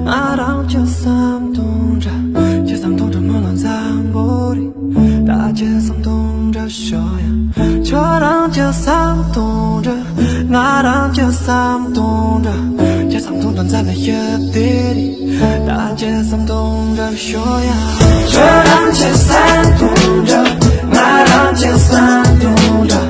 나랑 제삼 동자 제삼 동자 물론 잠보리 다 제삼 동자 쇼야 저랑 제삼 동자 나랑 제삼 동자 제삼 동자 잠에 예들이 다 제삼 동자 쇼야 저랑 제삼 동자 나랑 제삼 동자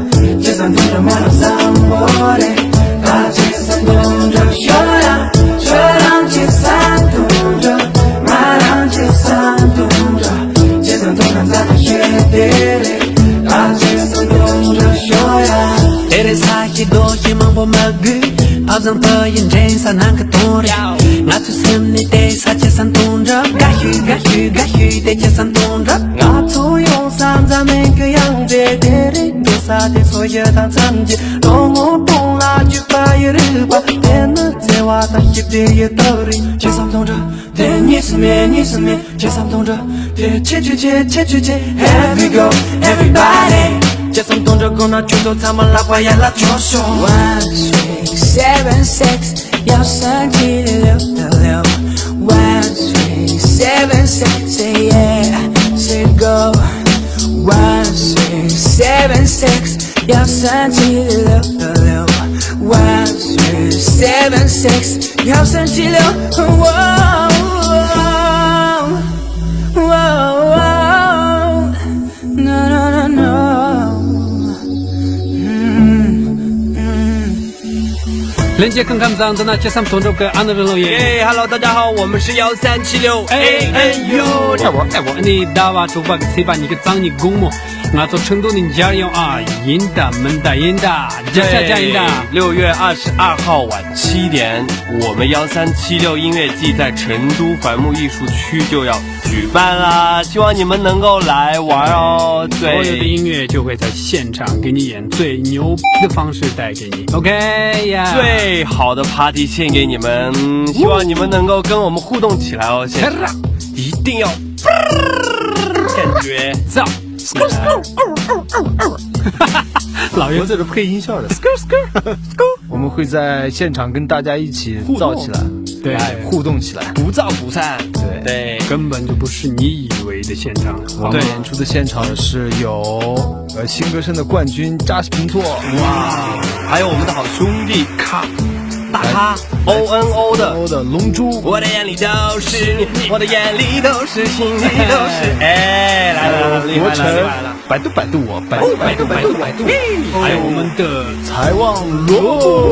제삼 동자 물론 잠보리 다 제삼 동자 쇼야 저랑 제삼 동자 나랑 제삼 동자 제삼 동자 잠에 예들이 다 제삼 동자 쇼야 Ere sahi do himang bo magu Auzang pa yin jen sa nang ka tore Nga tu sim ni de sa che san tondra Ga hu de che san tondra Nga tu yong san za men ke yang de de re Do sa de so ye dan zan ji Long o dong la ju pa ye ri ba De na ze wa da hip de ye do ri Che sam tondra De ni si me Che sam tondra De che Here we go everybody 제삼 동작 거나 주도 담아 라과 야라 조쇼 1, 6, 7, 6 여섯 길을 달려 1, 6, 7, 6 say yeah say go 1, 6, 7, 6 여섯 길을 달려 1, 6, 7, 6 여섯 길을连接更看上的那73同州歌安德罗耶 ，Hello， 大家好，我们是1376 ANU。哎我，你大娃猪八个嘴巴，你个脏你公么？俺做成都的家用啊，赢的门的赢的，加赢的。6月22号晚7点，我们1376音乐季在成都繁木艺术区就要举办啦，希望你们能够来玩哦。所有的音乐就会在现场给你演最牛的方式带给你 ，OK 呀、最好的 party 献给你们，希望你们能够跟我们互动起来哦，现场一定要感觉造。老爷在这配音效的，我们会在现场跟大家一起造起来，对，互动起来，不造不散。对，根本就不是你以为的现场。我们演出的现场是有新歌声的冠军扎西平措，哇，还有我们的好兄弟大咖 ONO 的龙珠，我的眼里都是你，我的眼里都是，心里都是。哎，来了，厉害了！百度我，百度，还有我们的财旺罗，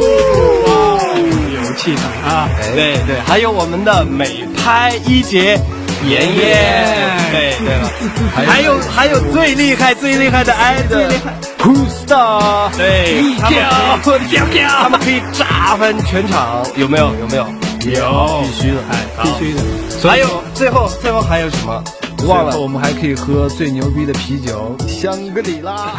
有气场啊！对，还有我们的美拍一姐妍妍，对了，还有最厉害的爱的Whoostar， 对，他们可以炸翻全场，有没有？有，必须的。还有最后还有什么？忘了，我们还可以喝最牛逼的啤酒，香格里拉。